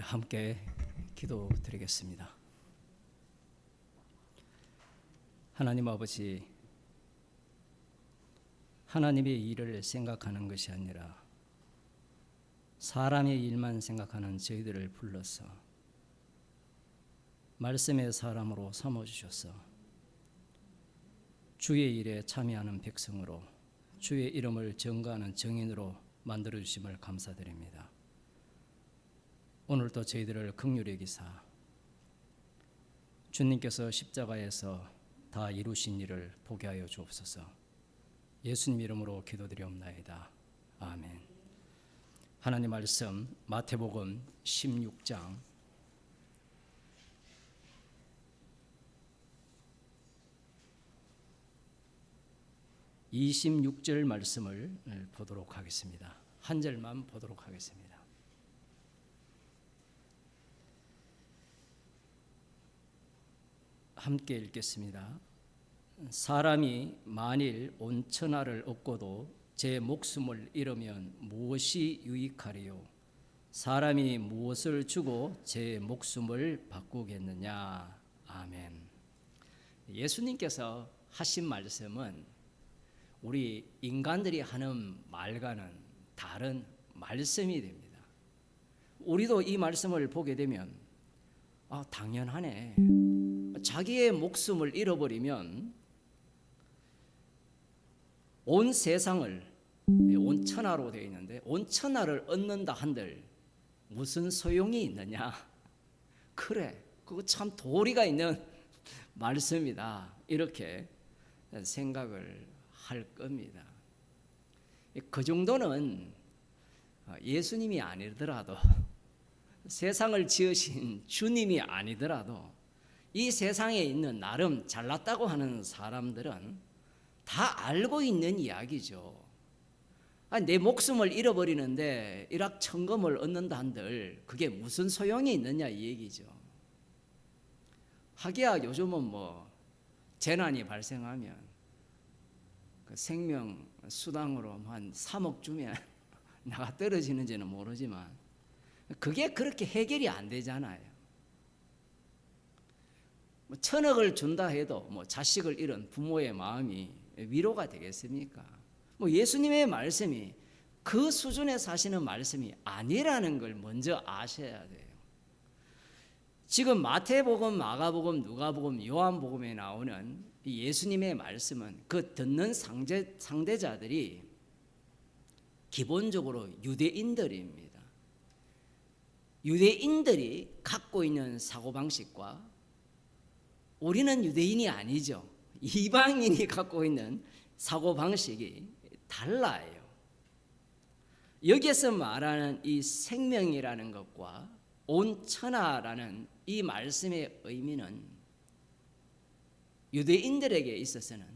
함께 기도드리겠습니다. 하나님 아버지, 하나님의 일을 생각하는 것이 아니라 사람의 일만 생각하는 저희들을 불러서 말씀의 사람으로 삼아주셔서 주의 일에 참여하는 백성으로 주의 이름을 전가하는 증인으로 만들어주심을 감사드립니다. 오늘도 저희들을 긍휼히 여기사 주님께서 십자가에서 다 이루신 일을 보게 하여 주옵소서. 예수님 이름으로 기도드리옵나이다. 아멘. 하나님 말씀 마태복음 16장 26절 말씀을 보도록 하겠습니다. 한 절만 보도록 하겠습니다. 함께 읽겠습니다. 사람이 만일 온 천하를 얻고도 제 목숨을 잃으면 무엇이 유익하리요? 사람이 무엇을 주고 제 목숨을 바꾸겠느냐? 아멘. 예수님께서 하신 말씀은 우리 인간들이 하는 말과는 다른 말씀이 됩니다. 우리도 이 말씀을 보게 되면 당연하네. 자기의 목숨을 잃어버리면 온 세상을, 온 천하로 되어 있는데 온 천하를 얻는다 한들 무슨 소용이 있느냐? 그래, 그거 참 도리가 있는 말씀이다. 이렇게 생각을 할 겁니다. 그 정도는 예수님이 아니더라도, 세상을 지으신 주님이 아니더라도 이 세상에 있는 나름 잘났다고 하는 사람들은 다 알고 있는 이야기죠. 내 목숨을 잃어버리는데 일확천금을 얻는다 한들 그게 무슨 소용이 있느냐 이 얘기죠. 하기야 요즘은 재난이 발생하면 그 생명 수당으로 한 3억 주면 나가 떨어지는지는 모르지만 그게 그렇게 해결이 안 되잖아요. 1,000억을 준다 해도 자식을 잃은 부모의 마음이 위로가 되겠습니까? 예수님의 말씀이 그 수준에 사시는 말씀이 아니라는 걸 먼저 아셔야 돼요. 지금 마태복음, 마가복음, 누가복음, 요한복음에 나오는 이 예수님의 말씀은 그 듣는 상대자들이 기본적으로 유대인들입니다. 유대인들이 갖고 있는 사고방식과 우리는 유대인이 아니죠. 이방인이 갖고 있는 사고방식이 달라요. 여기에서 말하는 이 생명이라는 것과 온 천하라는 이 말씀의 의미는 유대인들에게 있어서는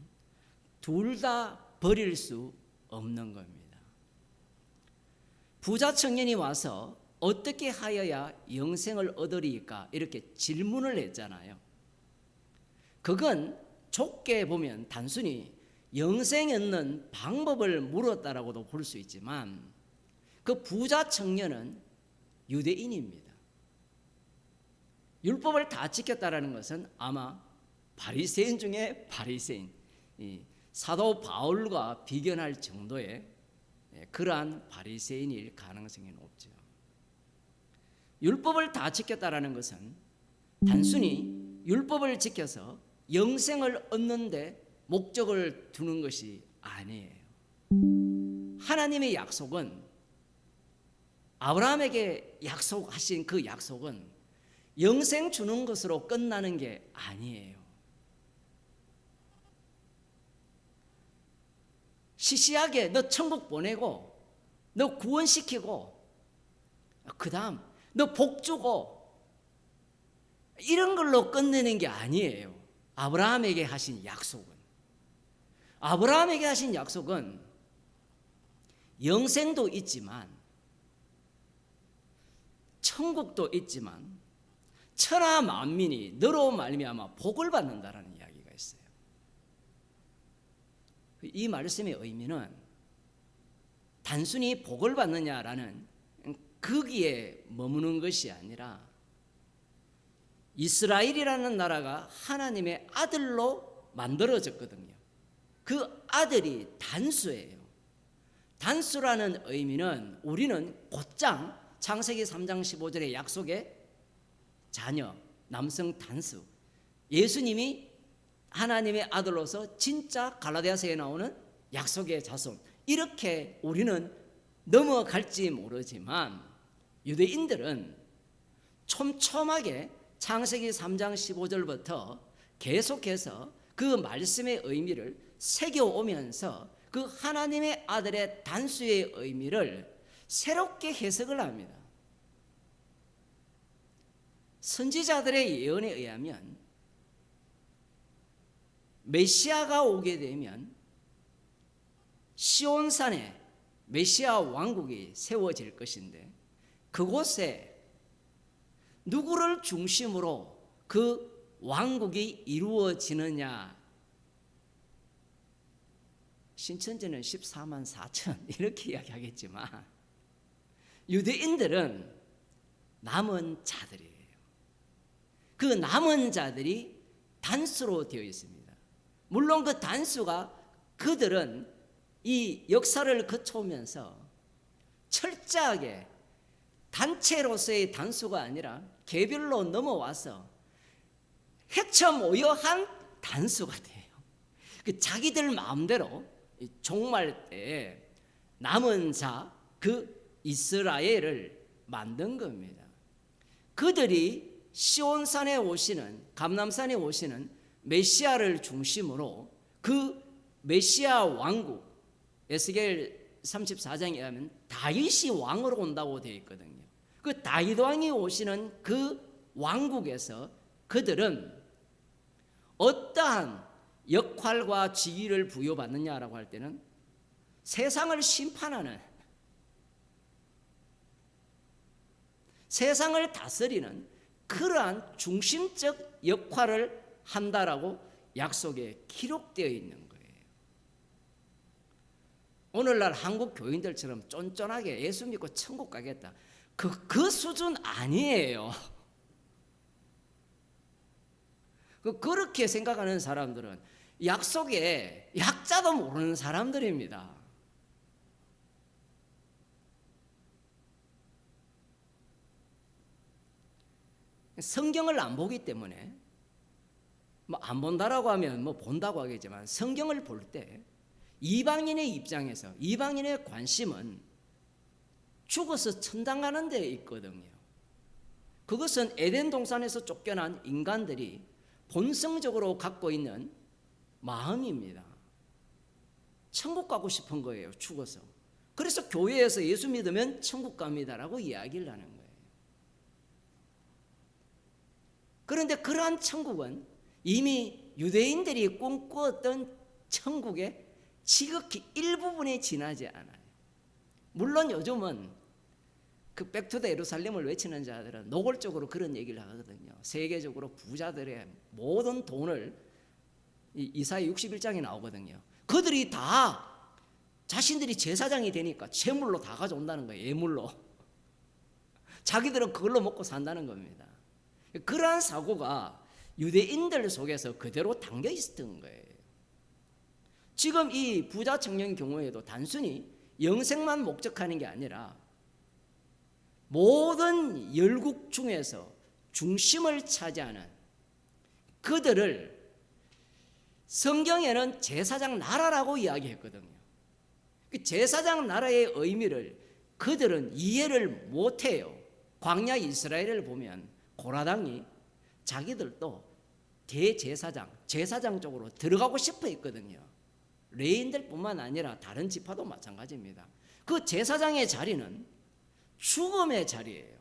둘 다 버릴 수 없는 겁니다. 부자 청년이 와서 어떻게 하여야 영생을 얻으리까 이렇게 질문을 했잖아요. 그건 좁게 보면 단순히 영생 얻는 방법을 물었다라고도 볼 수 있지만 그 부자 청년은 유대인입니다. 율법을 다 지켰다라는 것은 아마 바리새인 중에 바리새인, 사도 바울과 비견할 정도의 그러한 바리새인일 가능성이 높죠. 율법을 다 지켰다라는 것은 단순히 율법을 지켜서 영생을 얻는데 목적을 두는 것이 아니에요. 하나님의 약속은, 아브라함에게 약속하신 그 약속은 영생 주는 것으로 끝나는 게 아니에요. 시시하게 너 천국 보내고 너 구원시키고 그 다음 너 복 주고 이런 걸로 끝내는 게 아니에요. 아브라함에게 하신 약속은 영생도 있지만 천국도 있지만 천하 만민이 너로 말미암아 복을 받는다라는 이야기가 있어요. 이 말씀의 의미는 단순히 복을 받느냐라는 거기에 머무는 것이 아니라 이스라엘이라는 나라가 하나님의 아들로 만들어졌거든요. 그 아들이 단수예요. 단수라는 의미는 우리는 곧장 창세기 3장 15절의 약속의 자녀, 남성 단수, 예수님이 하나님의 아들로서 진짜 갈라디아서에 나오는 약속의 자손, 이렇게 우리는 넘어갈지 모르지만 유대인들은 촘촘하게 창세기 3장 15절부터 계속해서 그 말씀의 의미를 새겨오면서 그 하나님의 아들의 단수의 의미를 새롭게 해석을 합니다. 선지자들의 예언에 의하면 메시아가 오게 되면 시온산에 메시아 왕국이 세워질 것인데, 그곳에 누구를 중심으로 그 왕국이 이루어지느냐, 신천지는 14만 4천 이렇게 이야기하겠지만 유대인들은 남은 자들이에요. 그 남은 자들이 단수로 되어 있습니다. 물론 그 단수가 그들은 이 역사를 거쳐오면서 철저하게 단체로서의 단수가 아니라 개별로 넘어와서 헤쳐모여한 단수가 돼요. 그 자기들 마음대로 종말 때에 남은 자, 그 이스라엘을 만든 겁니다. 그들이 시온산에 오시는, 감람산에 오시는 메시아를 중심으로 그 메시아 왕국, 에스겔 34장에 하면 다윗이 왕으로 온다고 되어 있거든요. 그 다윗 왕이 오시는 그 왕국에서 그들은 어떠한 역할과 지위를 부여받느냐라고 할 때는 세상을 심판하는, 세상을 다스리는 그러한 중심적 역할을 한다라고 약속에 기록되어 있는 거예요. 오늘날 한국 교인들처럼 쫀쫀하게 예수 믿고 천국 가겠다, 그 수준 아니에요. 그렇게 생각하는 사람들은 약속의 약자도 모르는 사람들입니다. 성경을 안 보기 때문에, 뭐 안 본다라고 하면 뭐 본다고 하겠지만, 성경을 볼 때 이방인의 입장에서 이방인의 관심은 죽어서 천당 가는 데 있거든요. 그것은 에덴 동산에서 쫓겨난 인간들이 본성적으로 갖고 있는 마음입니다. 천국 가고 싶은 거예요, 죽어서. 그래서 교회에서 예수 믿으면 천국 갑니다라고 이야기를 하는 거예요. 그런데 그러한 천국은 이미 유대인들이 꿈꾸었던 천국의 지극히 일부분에 지나지 않아요. 물론 요즘은 그 백투더 예루살렘을 외치는 자들은 노골적으로 그런 얘기를 하거든요. 세계적으로 부자들의 모든 돈을, 이사야 61장에 나오거든요. 그들이 다 자신들이 제사장이 되니까 재물로 다 가져온다는 거예요. 예물로. 자기들은 그걸로 먹고 산다는 겁니다. 그러한 사고가 유대인들 속에서 그대로 담겨 있었던 거예요. 지금 이 부자 청년 경우에도 단순히 영생만 목적하는 게 아니라 모든 열국 중에서 중심을 차지하는 그들을 성경에는 제사장 나라라고 이야기했거든요. 그 제사장 나라의 의미를 그들은 이해를 못해요. 광야 이스라엘을 보면 고라당이 자기들도 대제사장, 제사장 쪽으로 들어가고 싶어 했거든요. 레인들뿐만 아니라 다른 지파도 마찬가지입니다. 그 제사장의 자리는 죽음의 자리예요.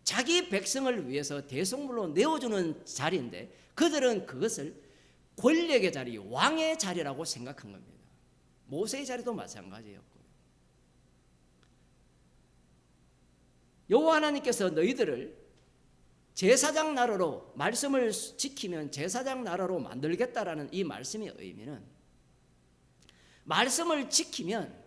자기 백성을 위해서 대속물로 내어주는 자리인데 그들은 그것을 권력의 자리, 왕의 자리라고 생각한 겁니다. 모세의 자리도 마찬가지였고요. 여호와 하나님께서 너희들을 제사장 나라로, 말씀을 지키면 제사장 나라로 만들겠다라는 이 말씀의 의미는 말씀을 지키면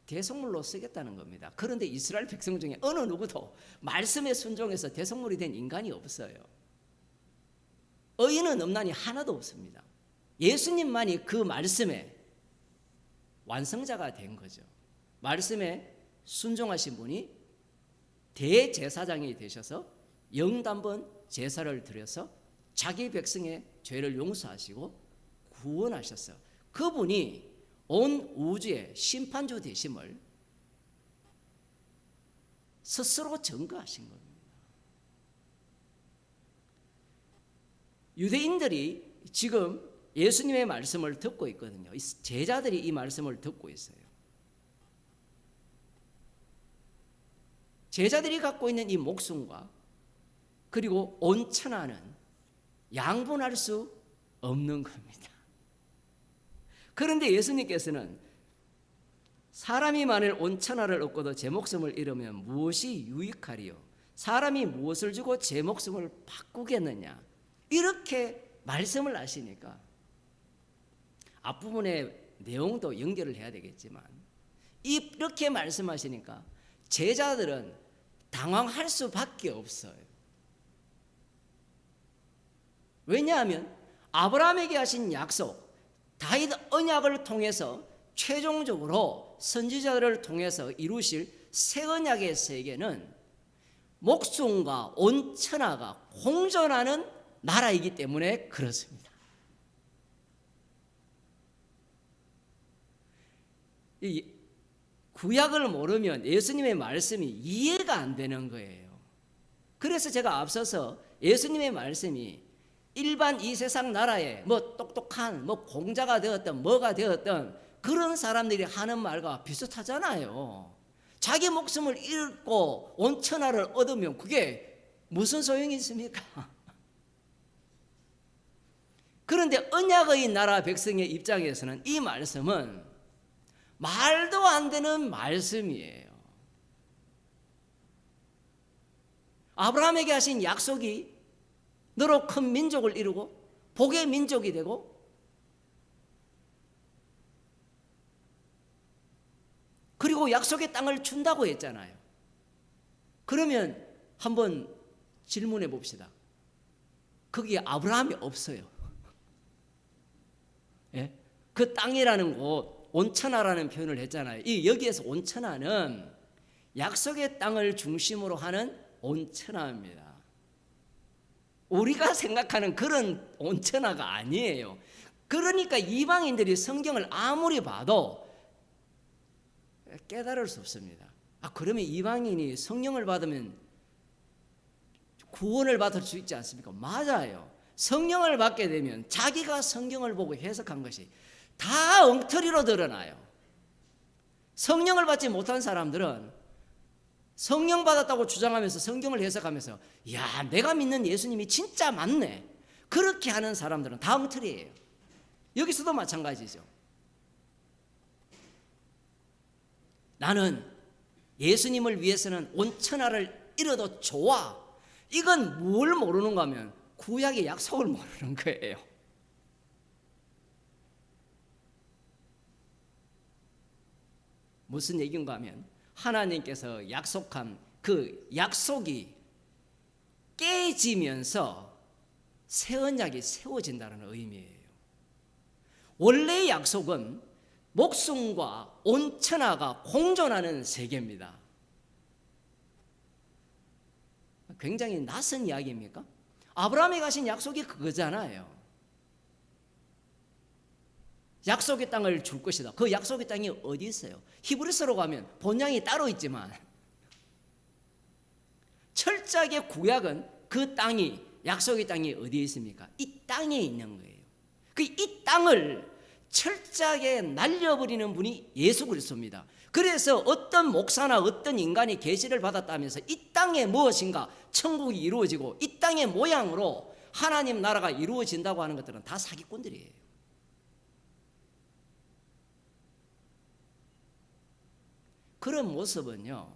대속물로 쓰겠다는 겁니다. 그런데 이스라엘 백성 중에 어느 누구도 말씀에 순종해서 대속물이 된 인간이 없어요. 의인은 없나니 하나도 없습니다. 예수님만이 그 말씀의 완성자가 된 거죠. 말씀에 순종하신 분이 대제사장이 되셔서 영단번 제사를 드려서 자기 백성의 죄를 용서하시고 구원하셨어요. 그분이 온 우주의 심판주 되심을 스스로 증거하신 겁니다. 유대인들이 지금 예수님의 말씀을 듣고 있거든요. 제자들이 이 말씀을 듣고 있어요. 제자들이 갖고 있는 이 목숨과 그리고 온천하는 양분할 수 없는 겁니다. 그런데 예수님께서는 사람이 만일 온천하를 얻고도 제 목숨을 잃으면 무엇이 유익하리요? 사람이 무엇을 주고 제 목숨을 바꾸겠느냐? 이렇게 말씀을 하시니까 앞부분의 내용도 연결을 해야 되겠지만 이렇게 말씀하시니까 제자들은 당황할 수밖에 없어요. 왜냐하면 아브라함에게 하신 약속, 다윗 언약을 통해서 최종적으로 선지자들을 통해서 이루실 새 언약의 세계는 목숨과 온천하가 공존하는 나라이기 때문에 그렇습니다. 이 구약을 모르면 예수님의 말씀이 이해가 안 되는 거예요. 그래서 제가 앞서서 예수님의 말씀이 일반 이 세상 나라에 뭐 똑똑한 뭐 공자가 되었던 뭐가 되었던 그런 사람들이 하는 말과 비슷하잖아요. 자기 목숨을 잃고 온천하를 얻으면 그게 무슨 소용이 있습니까? 그런데 언약의 나라 백성의 입장에서는 이 말씀은 말도 안 되는 말씀이에요. 아브라함에게 하신 약속이 너로 큰 민족을 이루고 복의 민족이 되고 그리고 약속의 땅을 준다고 했잖아요. 그러면 한번 질문해 봅시다. 거기에 아브라함이 없어요. 예? 그 땅이라는 곳 온천하라는 표현을 했잖아요. 여기에서 온천하는 약속의 땅을 중심으로 하는 온천하입니다. 우리가 생각하는 그런 온천하가 아니에요. 그러니까 이방인들이 성경을 아무리 봐도 깨달을 수 없습니다. 그러면 이방인이 성령을 받으면 구원을 받을 수 있지 않습니까? 맞아요. 성령을 받게 되면 자기가 성경을 보고 해석한 것이 다 엉터리로 드러나요. 성령을 받지 못한 사람들은 성령 받았다고 주장하면서 성경을 해석하면서 야, 내가 믿는 예수님이 진짜 맞네. 그렇게 하는 사람들은 다 엉터리예요. 여기서도 마찬가지죠. 나는 예수님을 위해서는 온천하를 잃어도 좋아. 이건 뭘 모르는가 하면 구약의 약속을 모르는 거예요. 무슨 얘기인가 하면 하나님께서 약속한 그 약속이 깨지면서 새 언약이 세워진다는 의미예요. 원래의 약속은 목숨과 온천하가 공존하는 세계입니다. 굉장히 낯선 이야기입니까? 아브라함이 가신 약속이 그거잖아요. 약속의 땅을 줄 것이다. 그 약속의 땅이 어디 있어요? 히브리서로 가면 본향이 따로 있지만 철저하게 구약은 그 땅이 약속의 땅이 어디에 있습니까? 이 땅에 있는 거예요. 이 땅을 철저하게 날려버리는 분이 예수 그리스도입니다. 그래서 어떤 목사나 어떤 인간이 계시를 받았다면서 이 땅에 무엇인가 천국이 이루어지고 이 땅의 모양으로 하나님 나라가 이루어진다고 하는 것들은 다 사기꾼들이에요. 그런 모습은요,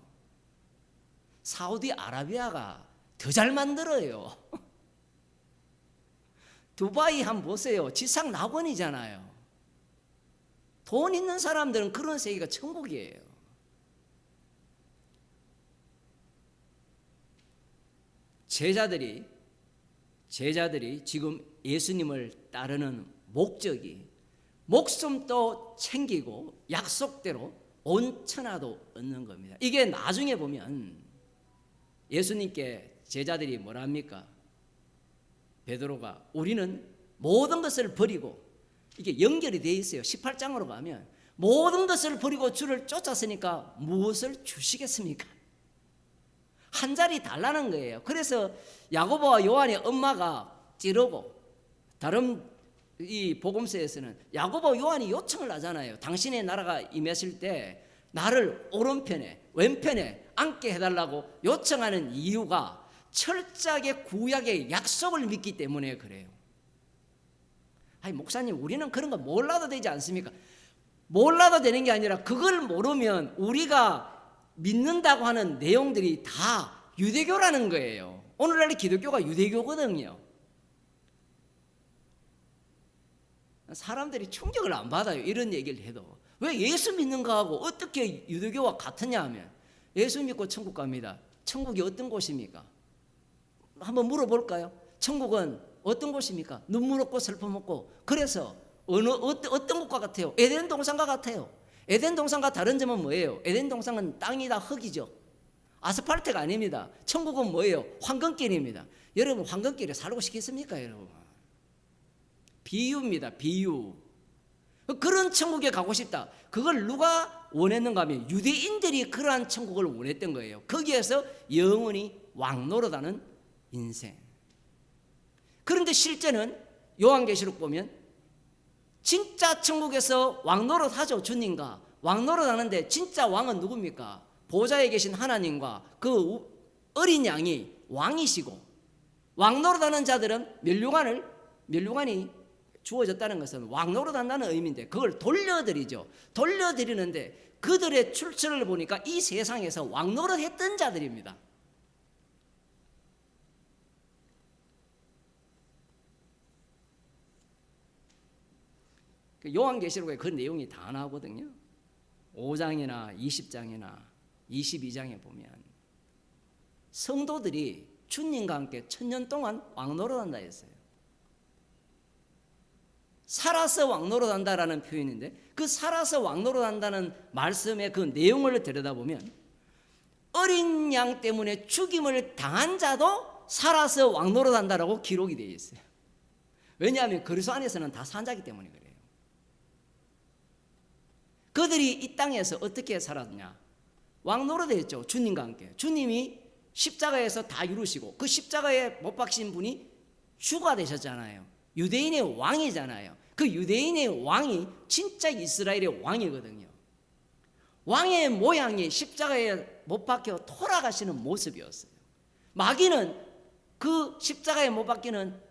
사우디아라비아가 더 잘 만들어요. 두바이 한번 보세요. 지상 낙원이잖아요. 돈 있는 사람들은 그런 세계가 천국이에요. 제자들이 지금 예수님을 따르는 목적이 목숨도 챙기고 약속대로 온 천하도 얻는 겁니다. 이게 나중에 보면 예수님께 제자들이 뭐라 합니까? 베드로가 우리는 모든 것을 버리고, 이게 연결이 되어 있어요. 18장으로 가면 모든 것을 버리고 주를 쫓았으니까 무엇을 주시겠습니까? 한 자리 달라는 거예요. 그래서 야고보와 요한의 엄마가 찌르고, 다른 이 복음서에서는 야고보 요한이 요청을 하잖아요. 당신의 나라가 임했을 때 나를 오른편에 왼편에 앉게 해달라고 요청하는 이유가 철저하게 구약의 약속을 믿기 때문에 그래요. 아니 목사님, 우리는 그런 거 몰라도 되지 않습니까? 몰라도 되는 게 아니라 그걸 모르면 우리가 믿는다고 하는 내용들이 다 유대교라는 거예요. 오늘날 기독교가 유대교거든요. 사람들이 충격을 안 받아요. 이런 얘기를 해도. 왜 예수 믿는 거하고 어떻게 유대교와 같으냐 하면, 예수 믿고 천국 갑니다. 천국이 어떤 곳입니까? 한번 물어볼까요? 천국은 어떤 곳입니까? 눈물 없고 슬픔 없고. 그래서 어떤 곳과 같아요? 에덴 동산과 같아요. 에덴 동산과 다른 점은 뭐예요? 에덴 동산은 땅이 다 흙이죠. 아스팔트가 아닙니다. 천국은 뭐예요? 황금길입니다. 여러분 황금길에 살고 싶겠습니까, 여러분? 비유입니다. 비유. 그런 천국에 가고 싶다. 그걸 누가 원했는가 하면 유대인들이 그러한 천국을 원했던 거예요. 거기에서 영원히 왕노릇하는 인생. 그런데 실제는 요한계시록 보면 진짜 천국에서 왕노릇하죠. 주님과 왕노릇하는데 진짜 왕은 누굽니까? 보좌에 계신 하나님과 그 어린 양이 왕이시고, 왕노릇하는 자들은 멸류관이 주어졌다는 것은 왕노릇한다는 의미인데 그걸 돌려드리죠. 돌려드리는데 그들의 출처를 보니까 이 세상에서 왕노릇했던 자들입니다. 요한계시록에 그 내용이 다 나오거든요. 5장이나 20장이나 22장에 보면 성도들이 주님과 함께 1000년 동안 왕노릇한다 했어요. 살아서 왕노릇한다라는 표현인데, 그 살아서 왕노릇한다는 말씀의 그 내용을 들여다보면 어린 양 때문에 죽임을 당한 자도 살아서 왕노릇한다라고 기록이 되어 있어요. 왜냐하면 그리스도 안에서는 다 산자기 때문에 그래요. 그들이 이 땅에서 어떻게 살았냐? 왕노릇했죠. 주님과 함께. 주님이 십자가에서 다 이루시고 그 십자가에 못 박힌 분이 주가 되셨잖아요. 유대인의 왕이잖아요. 그 유대인의 왕이 진짜 이스라엘의 왕이거든요. 왕의 모양이 십자가에 못 박혀 돌아가시는 모습이었어요. 마귀는 그 십자가에 못 박히는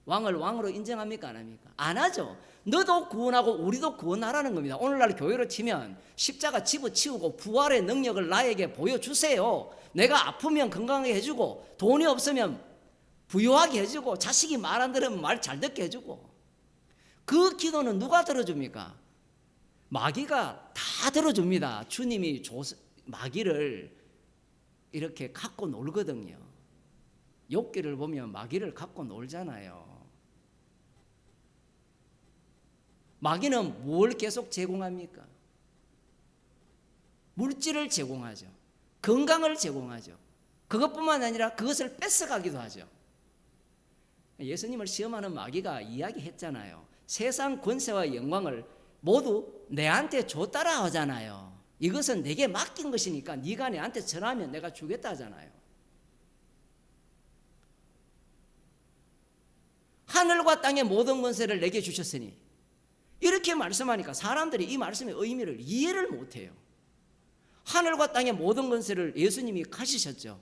왕을 왕으로 인정합니까? 안 합니까? 안 하죠. 너도 구원하고 우리도 구원하라는 겁니다. 오늘날 교회로 치면 십자가 집어치우고 부활의 능력을 나에게 보여주세요. 내가 아프면 건강하게 해주고, 돈이 없으면 부유하게 해주고, 자식이 말 안 들으면 말 잘 듣게 해주고. 그 기도는 누가 들어줍니까? 마귀가 다 들어줍니다. 주님이 마귀를 이렇게 갖고 놀거든요. 욥기를 보면 마귀를 갖고 놀잖아요. 마귀는 뭘 계속 제공합니까? 물질을 제공하죠. 건강을 제공하죠. 그것뿐만 아니라 그것을 뺏어가기도 하죠. 예수님을 시험하는 마귀가 이야기했잖아요. 세상 권세와 영광을 모두 내한테 줬다라 하잖아요. 이것은 내게 맡긴 것이니까 네가 내한테 전하면 내가 주겠다 하잖아요. 하늘과 땅의 모든 권세를 내게 주셨으니, 이렇게 말씀하니까 사람들이 이 말씀의 의미를 이해를 못해요. 하늘과 땅의 모든 권세를 예수님이 가지셨죠.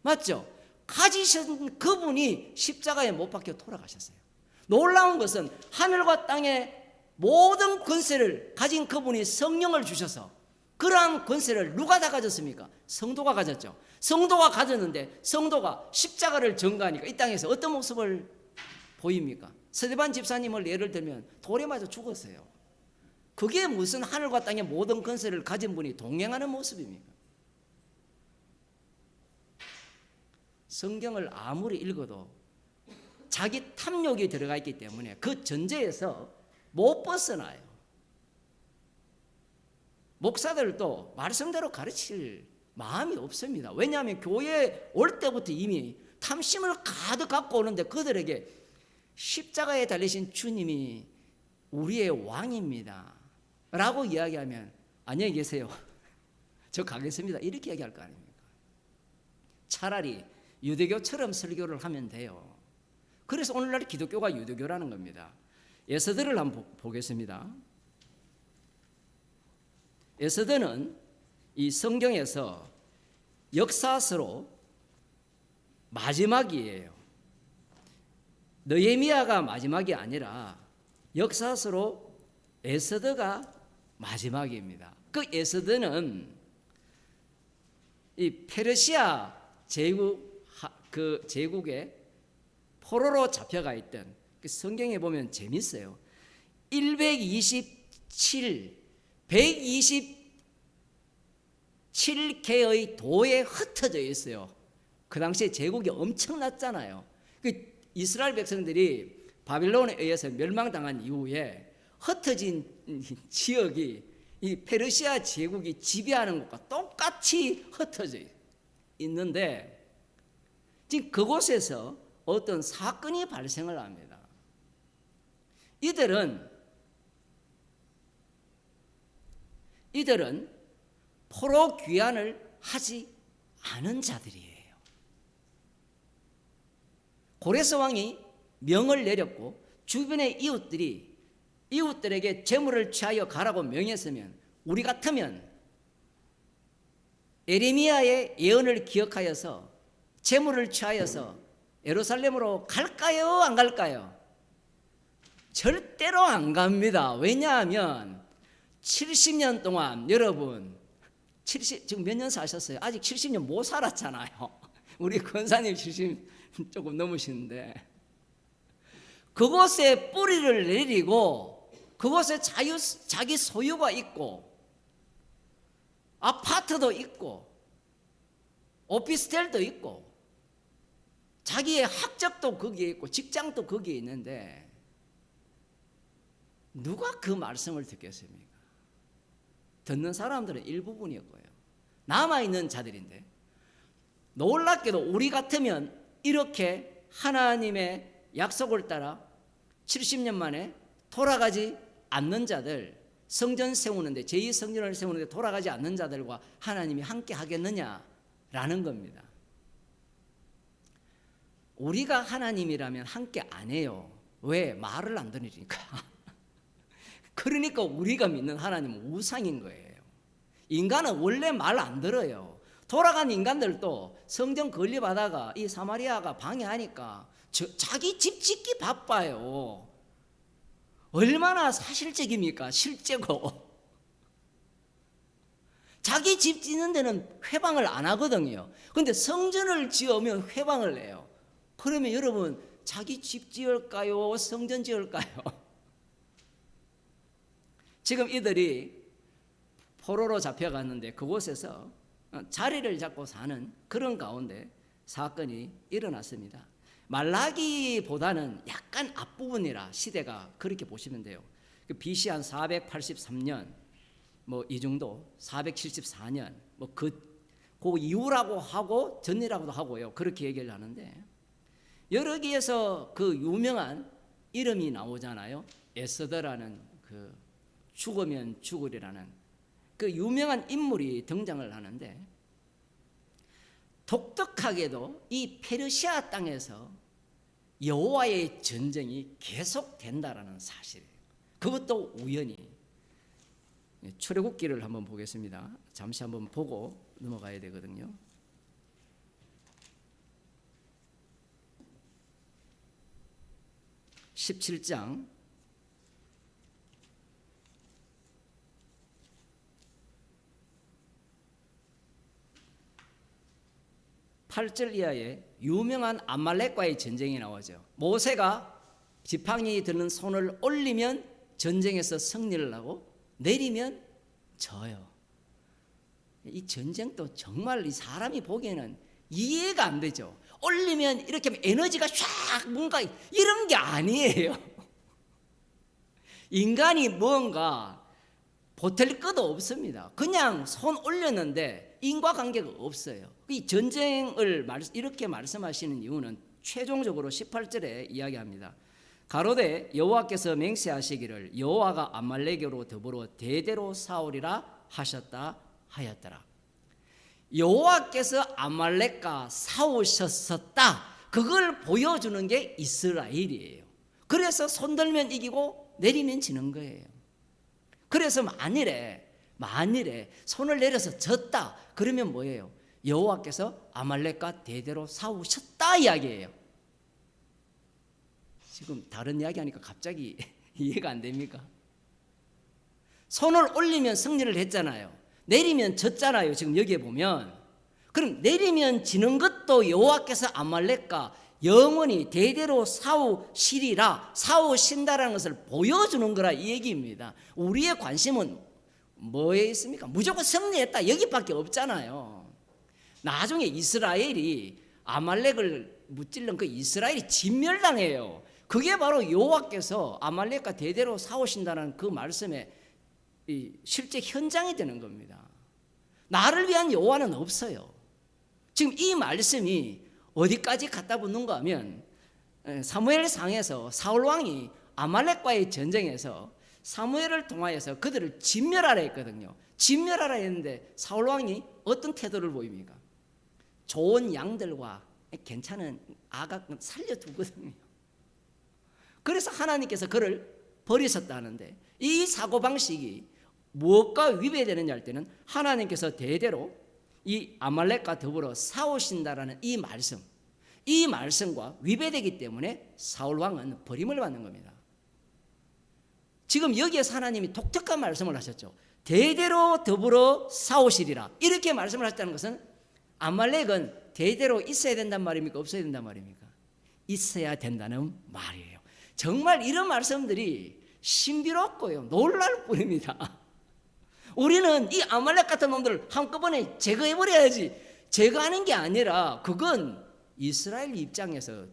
맞죠? 가지신 그분이 십자가에 못 박혀 돌아가셨어요. 놀라운 것은 하늘과 땅의 모든 권세를 가진 그분이 성령을 주셔서, 그러한 권세를 누가 다 가졌습니까? 성도가 가졌죠. 성도가 가졌는데 성도가 십자가를 전가하니까 이 땅에서 어떤 모습을 보입니까? 스데반 집사님을 예를 들면 돌에 맞아 죽었어요. 그게 무슨 하늘과 땅의 모든 권세를 가진 분이 동행하는 모습입니까? 성경을 아무리 읽어도 자기 탐욕이 들어가 있기 때문에 그 전제에서 못 벗어나요. 목사들도 말씀대로 가르칠 마음이 없습니다. 왜냐하면 교회에 올 때부터 이미 탐심을 가득 갖고 오는데 그들에게 십자가에 달리신 주님이 우리의 왕입니다 라고 이야기하면 안녕히 계세요, 저 가겠습니다, 이렇게 얘기할 거 아닙니까? 차라리 유대교처럼 설교를 하면 돼요. 그래서 오늘날 기독교가 유대교라는 겁니다. 에스더를 한번 보겠습니다. 에스더는 이 성경에서 역사서로 마지막이에요. 느헤미야가 마지막이 아니라 역사서로 에스더가 마지막입니다. 그 에스더는 이 페르시아 제국의 포로로 잡혀가 있던, 성경에 보면 재밌어요. 127개의 도에 흩어져 있어요. 그 당시에 제국이 엄청났잖아요. 그 이스라엘 백성들이 바빌론에 의해서 멸망당한 이후에 흩어진 지역이 이 페르시아 제국이 지배하는 것과 똑같이 흩어져 있는데 지금 그곳에서 어떤 사건이 발생을 합니다. 이들은 포로 귀환을 하지 않은 자들이에요. 고레스 왕이 명을 내렸고 주변의 이웃들에게 재물을 취하여 가라고 명했으면 우리 같으면 에레미야의 예언을 기억하여서 재물을 취하여서 예루살렘으로 갈까요, 안 갈까요? 절대로 안 갑니다. 왜냐하면 70년 동안 여러분 지금 몇 년 사셨어요? 아직 70년 못 살았잖아요. 우리 권사님 70 조금 넘으시는데 그곳에 뿌리를 내리고 그곳에 자기 소유가 있고 아파트도 있고 오피스텔도 있고 자기의 학적도 거기에 있고 직장도 거기에 있는데 누가 그 말씀을 듣겠습니까? 듣는 사람들은 일부분이었고요. 남아있는 자들인데 놀랍게도 우리 같으면 이렇게 하나님의 약속을 따라 70년 만에 돌아가지 않는 자들, 성전 세우는데 제2성전을 세우는데 돌아가지 않는 자들과 하나님이 함께 하겠느냐라는 겁니다. 우리가 하나님이라면 함께 안 해요. 왜? 말을 안 들으니까. 그러니까 우리가 믿는 하나님은 우상인 거예요. 인간은 원래 말 안 들어요. 돌아간 인간들도 성전 건립하다가 이 사마리아가 방해하니까 자기 집 짓기 바빠요. 얼마나 사실적입니까? 실제고. 자기 집 짓는 데는 회방을 안 하거든요. 그런데 성전을 지으면 회방을 내요. 그러면 여러분 자기 집 지을까요? 성전 지을까요? 지금 이들이 포로로 잡혀갔는데 그곳에서 자리를 잡고 사는 그런 가운데 사건이 일어났습니다. 말라기보다는 약간 앞부분이라 시대가 그렇게 보시면 돼요. BC 한 483년 뭐 이 정도, 474년 뭐 그 이후라고 하고 전이라고도 하고요. 그렇게 얘기를 하는데 여기에서 그 유명한 이름이 나오잖아요. 에스더라는 그 죽으면 죽으리라는 그 유명한 인물이 등장을 하는데 독특하게도 이 페르시아 땅에서 여호와의 전쟁이 계속된다라는 사실이에요. 그것도 우연히. 출애굽기를 한번 보겠습니다. 잠시 한번 보고 넘어가야 되거든요. 17장 8절 이하에 유명한 아말렉과의 전쟁이 나오죠. 모세가 지팡이 드는 손을 올리면 전쟁에서 승리를 하고 내리면 져요. 이 전쟁도 정말 이 사람이 보기에는 이해가 안 되죠. 올리면 이렇게 하면 에너지가 쫙 뭔가 이런 게 아니에요. 인간이 뭔가 보탤 것도 없습니다. 그냥 손 올렸는데 인과관계가 없어요. 이 전쟁을 이렇게 말씀하시는 이유는 최종적으로 18절에 이야기합니다. 가로되 여호와께서 맹세하시기를 여호와가 아말렉으로 더불어 대대로 싸우리라 하셨다 하였더라. 여호와께서 아말렉과 싸우셨었다. 그걸 보여주는 게 이스라엘이에요. 그래서 손들면 이기고 내리면 지는 거예요. 그래서 만일에 손을 내려서 졌다 그러면 뭐예요? 여호와께서 아말렉과 대대로 싸우셨다 이야기예요. 지금 다른 이야기 하니까 갑자기 이해가 안 됩니까? 손을 올리면 승리를 했잖아요. 내리면 졌잖아요. 지금 여기에 보면. 그럼 내리면 지는 것도 여호와께서 아말렉과 영원히 대대로 싸우신다라는 것을 보여주는 거라 이 얘기입니다. 우리의 관심은 뭐에 있습니까? 무조건 승리했다 여기밖에 없잖아요. 나중에 이스라엘이 아말렉을 무찔른 그 이스라엘이 진멸당해요. 그게 바로 여호와께서 아말렉과 대대로 싸우신다는 그 말씀의 실제 현장이 되는 겁니다. 나를 위한 여호와는 없어요. 지금 이 말씀이 어디까지 갖다 붙는가 하면 사무엘상에서 사울왕이 아말렉과의 전쟁에서 사무엘을 통하여서 그들을 진멸하라 했거든요. 진멸하라 했는데 사울왕이 어떤 태도를 보입니까? 좋은 양들과 괜찮은 아각 살려두거든요. 그래서 하나님께서 그를 버리셨다는데 이 사고방식이 무엇과 위배되느냐 할 때는 하나님께서 대대로 이 아말렉과 더불어 싸우신다라는 이 말씀과 위배되기 때문에 사울왕은 버림을 받는 겁니다. 지금 여기에서 하나님이 독특한 말씀을 하셨죠. 대대로 더불어 싸우시리라 이렇게 말씀을 하셨다는 것은 아말렉은 대대로 있어야 된단 말입니까? 없어야 된단 말입니까? 있어야 된다는 말이에요. 정말 이런 말씀들이 신비롭고요 놀랄 뿐입니다. 우리는 이 아말렉 같은 놈들을 한꺼번에 제거해버려야지. 제거하는 게 아니라 그건 이스라엘 입장에서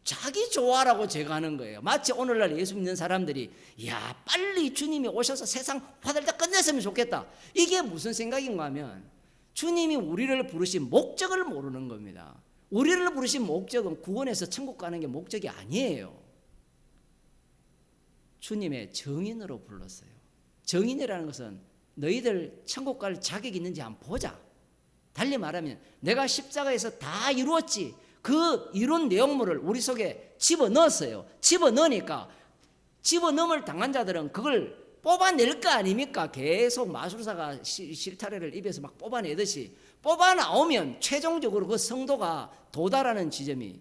자기 좋아라고 제거하는 거예요. 마치 오늘날 예수 믿는 사람들이 야 빨리 주님이 오셔서 세상 화들짝 끝냈으면 좋겠다. 이게 무슨 생각인가 하면 주님이 우리를 부르신 목적을 모르는 겁니다. 우리를 부르신 목적은 구원해서 천국 가는 게 목적이 아니에요. 주님의 정인으로 불렀어요. 정인이라는 것은 너희들 천국 갈 자격이 있는지 한번 보자. 달리 말하면 내가 십자가에서 다 이루었지. 그 이룬 내용물을 우리 속에 집어넣었어요. 집어넣으니까 집어넣음을 당한 자들은 그걸 뽑아낼 거 아닙니까? 계속 마술사가 실타래를 입에서 막 뽑아내듯이 뽑아나오면 최종적으로 그 성도가 도달하는 지점이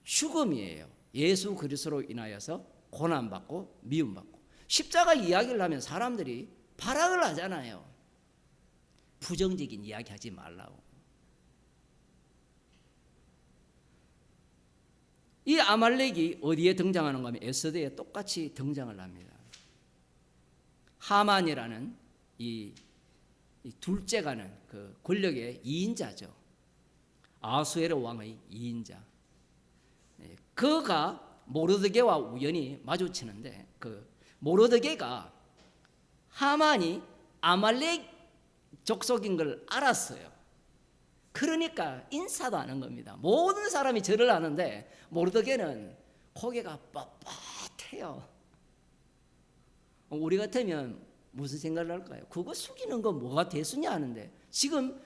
죽음이에요. 예수 그리스도로 인하여서 고난받고 미움받고. 십자가 이야기를 하면 사람들이 발악을 하잖아요. 부정적인 이야기 하지 말라고. 이 아말렉이 어디에 등장하는가 하면 에스더에 똑같이 등장을 합니다. 하만이라는 이 둘째가는 그 권력의 2인자죠. 아수에르 왕의 2인자. 그가 모르드게와 우연히 마주치는데 그 모르드게가 하만이 아말렉 족속인 걸 알았어요. 그러니까 인사도 하는 겁니다. 모든 사람이 절을 하는데 모르드게는 고개가 뻣뻣해요. 우리 같으면 무슨 생각을 할까요? 그거 숙이는 거 뭐가 대수냐 하는데 지금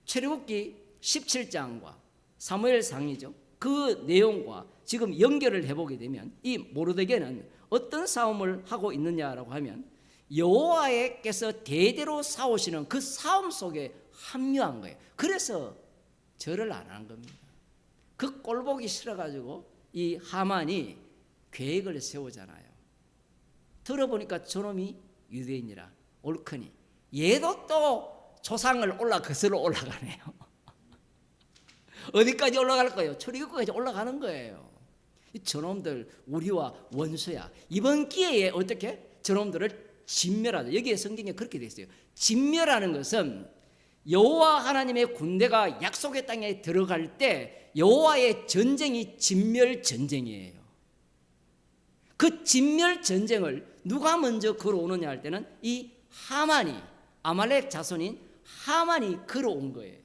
출애굽기 17장과 사무엘상이죠. 그 내용과 지금 연결을 해보게 되면 이 모르드게는 어떤 싸움을 하고 있느냐라고 하면 여호와께서 대대로 싸우시는 그 싸움 속에 합류한 거예요. 그래서 절을 안 한 겁니다. 그 꼴 보기 싫어가지고 이 하만이 계획을 세우잖아요. 들어보니까 저놈이 유대인이라 옳거니 얘도 또 조상을 거슬러 올라가네요. 어디까지 올라갈 거예요? 출애굽까지 올라가는 거예요. 저놈들 우리와 원수야. 이번 기회에 어떻게 저놈들을 진멸하자. 여기에 성경에 그렇게 돼 있어요. 진멸하는 것은 여호와 하나님의 군대가 약속의 땅에 들어갈 때 여호와의 전쟁이 진멸 전쟁이에요. 그 진멸 전쟁을 누가 먼저 걸어오느냐 할 때는 이 하만이, 아말렉 자손인 하만이 걸어온 거예요.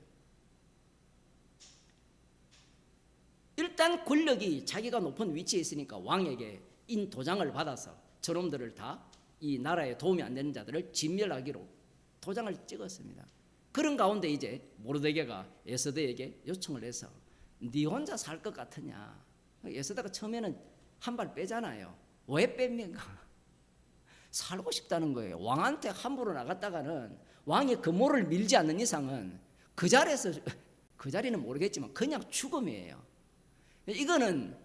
일단 권력이 자기가 높은 위치에 있으니까 왕에게 인도장을 받아서 저놈들을 다 이 나라에 도움이 안 되는 자들을 진멸하기로 도장을 찍었습니다. 그런 가운데 이제 모르드게가 에스더에게 요청을 해서 네 혼자 살 것 같으냐. 에스더가 처음에는 한 발 빼잖아요. 왜 뺍니까? 살고 싶다는 거예요. 왕한테 함부로 나갔다가는 왕이 그 모를 밀지 않는 이상은 그 자리에서, 그 자리는 모르겠지만 그냥 죽음이에요. 이거는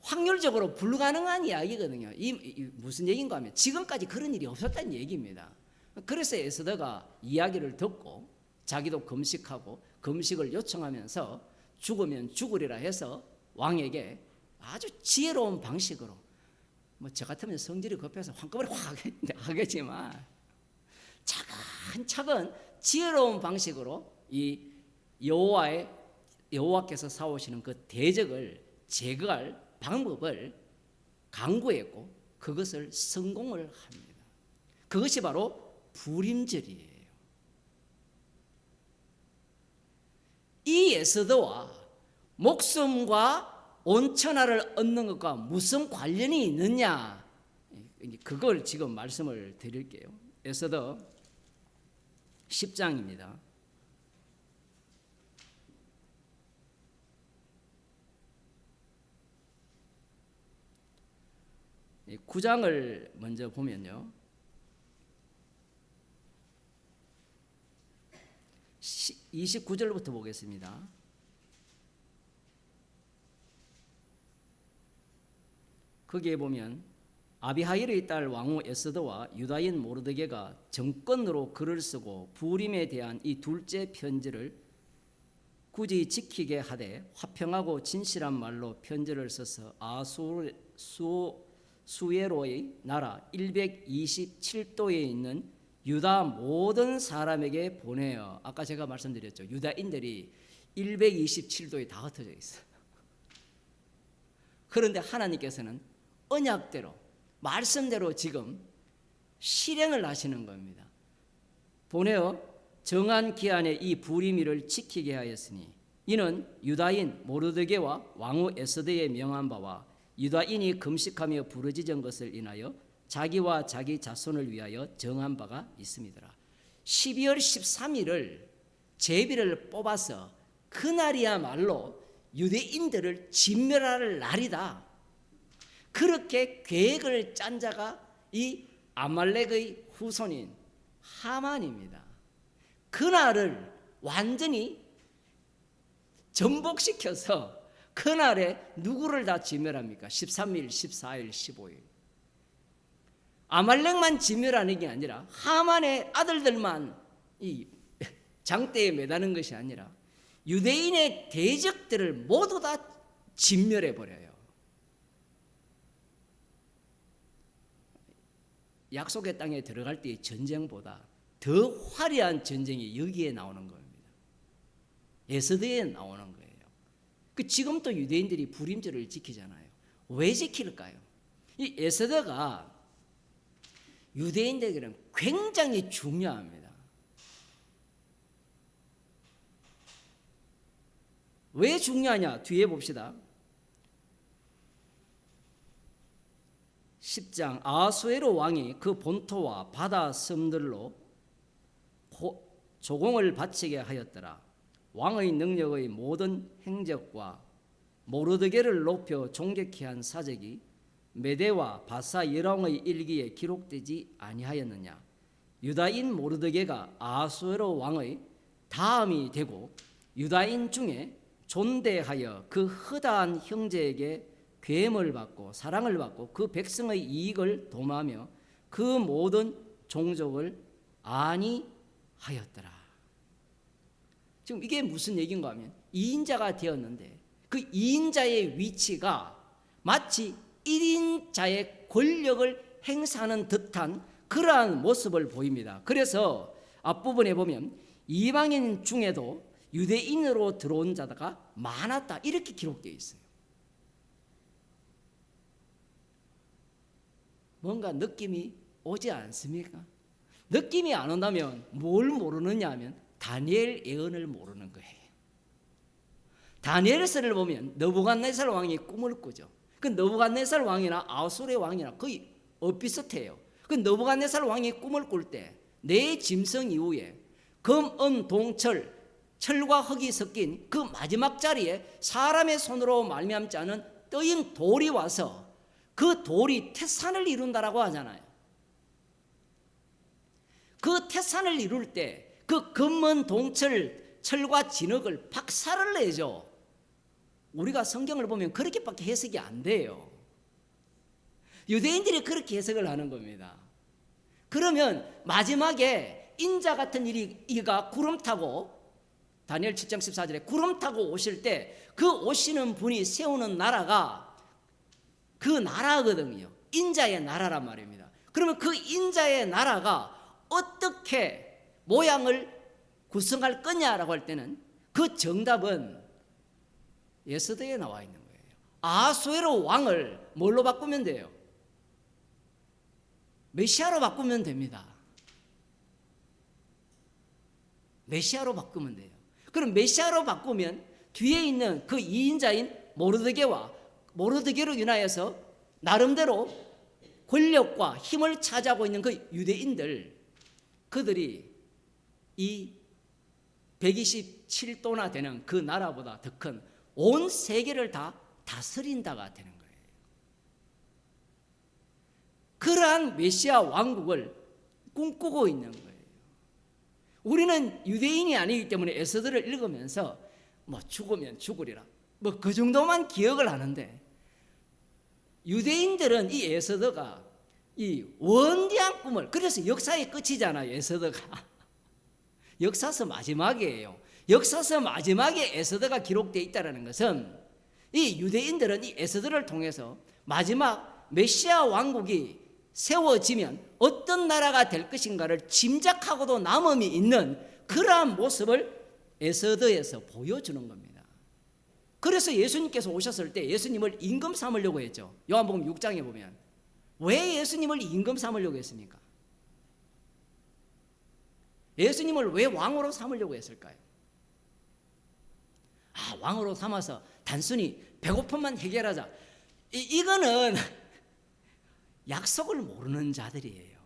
확률적으로 불가능한 이야기거든요. 이 무슨 얘기인가 하면 지금까지 그런 일이 없었다는 얘기입니다. 그래서 에스더가 이야기를 듣고 자기도 금식하고 금식을 요청하면서 죽으면 죽으리라 해서 왕에게 아주 지혜로운 방식으로, 뭐 저 같으면 성질이 급해서 한꺼번에 확 하겠지만 차근차근 지혜로운 방식으로 이 여호와께서 사오시는 그 대적을 제거할 방법을 강구했고 그것을 성공을 합니다. 그것이 바로 부림절이에요. 이 에스더와 목숨과 온천하를 얻는 것과 무슨 관련이 있느냐, 그걸 지금 말씀을 드릴게요. 에스더 10장입니다. 9장을 먼저 보면요, 29절부터 보겠습니다. 거기에 보면 아비하일의 딸 왕후 에스더와 유다인 모르드게가 정권으로 글을 쓰고 부림에 대한 이 둘째 편지를 굳이 지키게 하되 화평하고 진실한 말로 편지를 써서 수에로의 나라 127도에 있는 유다 모든 사람에게 보내어, 아까 제가 말씀드렸죠. 유다인들이 127도에 다 흩어져 있어요. 그런데 하나님께서는 언약대로, 말씀대로 지금 실행을 하시는 겁니다. 보내어 정한 기한에 이 부림일을 지키게 하였으니 이는 유다인 모르드게와 왕후 에스더의 명한 바와 유다인이 금식하며 부르짖은 것을 인하여 자기와 자기 자손을 위하여 정한 바가 있음이더라. 12월 13일을 제비를 뽑아서 그날이야말로 유대인들을 진멸할 날이다. 그렇게 계획을 짠 자가 이 아말렉의 후손인 하만입니다. 그날을 완전히 전복시켜서 그날에 누구를 다 진멸합니까? 13일, 14일, 15일. 아말렉만 진멸하는 게 아니라 하만의 아들들만 이 장대에 매다는 것이 아니라 유대인의 대적들을 모두 다 진멸해 버려요. 약속의 땅에 들어갈 때의 전쟁보다 더 화려한 전쟁이 여기에 나오는 겁니다. 에스더에 나오는 거예요. 지금 또 유대인들이 부림절을 지키잖아요. 왜 지킬까요? 이 에스더가 유대인들에게는 굉장히 중요합니다. 왜 중요하냐? 뒤에 봅시다. 10장 아수에로 왕이 그 본토와 바다 섬들로 조공을 바치게 하였더라. 왕의 능력의 모든 행적과 모르드게를 높여 존귀케 한 사적이 메대와 바사 열왕의 일기에 기록되지 아니하였느냐. 유다인 모르드게가 아수에로 왕의 다음이 되고 유다인 중에 존대하여 그 허다한 형제에게 괴물 받고 사랑을 받고 그 백성의 이익을 도모하며 그 모든 종족을 안위하였더라. 지금 이게 무슨 얘기인가 하면 2인자가 되었는데 그 2인자의 위치가 마치 1인자의 권력을 행사하는 듯한 그러한 모습을 보입니다. 그래서 앞부분에 보면 이방인 중에도 유대인으로 들어온 자가 많았다, 이렇게 기록되어 있어요. 뭔가 느낌이 오지 않습니까? 느낌이 안 온다면 뭘 모르느냐 하면 다니엘 예언을 모르는 거예요. 다니엘서를 보면 느부갓네살 왕이 꿈을 꾸죠. 그 느부갓네살 왕이나 아수르의 왕이나 거의 비슷해요. 그 느부갓네살 왕이 꿈을 꿀 때 네 짐승 이후에 금, 은, 동, 철과 흙이 섞인 그 마지막 자리에 사람의 손으로 말미암지 않은 뜨인 돌이 와서 그 돌이 태산을 이룬다라고 하잖아요. 그 태산을 이룰 때 그 금은 동철과 진흙을 박살을 내죠. 우리가 성경을 보면 그렇게밖에 해석이 안 돼요. 유대인들이 그렇게 해석을 하는 겁니다. 그러면 마지막에 인자 같은 이가 구름 타고, 다니엘 7장 14절에 구름 타고 오실 때 그 오시는 분이 세우는 나라가 그 나라거든요. 인자의 나라란 말입니다. 그러면 그 인자의 나라가 어떻게 모양을 구성할 거냐라고 할 때는 그 정답은 에스더에 나와 있는 거예요. 아수에로 왕을 뭘로 바꾸면 돼요? 메시아로 바꾸면 됩니다. 메시아로 바꾸면 돼요. 그럼 메시아로 바꾸면 뒤에 있는 그 이인자인 모르드게로 인하여서 나름대로 권력과 힘을 차지하고 있는 그 유대인들, 그들이 이 127도나 되는 그 나라보다 더 큰 온 세계를 다 다스린다가 되는 거예요. 그러한 메시아 왕국을 꿈꾸고 있는 거예요. 우리는 유대인이 아니기 때문에 에스더를 읽으면서 뭐 죽으면 죽으리라, 뭐 그 정도만 기억을 하는데, 유대인들은 이 에스더가 이 원대한 꿈을, 그래서 역사의 끝이잖아요. 에스더가 역사서 마지막이에요. 역사서 마지막에 에스더가 기록되어 있다는 것은 이 유대인들은 이 에스더를 통해서 마지막 메시아 왕국이 세워지면 어떤 나라가 될 것인가를 짐작하고도 남음이 있는 그러한 모습을 에스더에서 보여주는 겁니다. 그래서 예수님께서 오셨을 때 예수님을 임금 삼으려고 했죠. 요한복음 6장에 보면 왜 예수님을 임금 삼으려고 했습니까? 예수님을 왜 왕으로 삼으려고 했을까요? 왕으로 삼아서 단순히 배고픔만 해결하자, 이거는 약속을 모르는 자들이에요.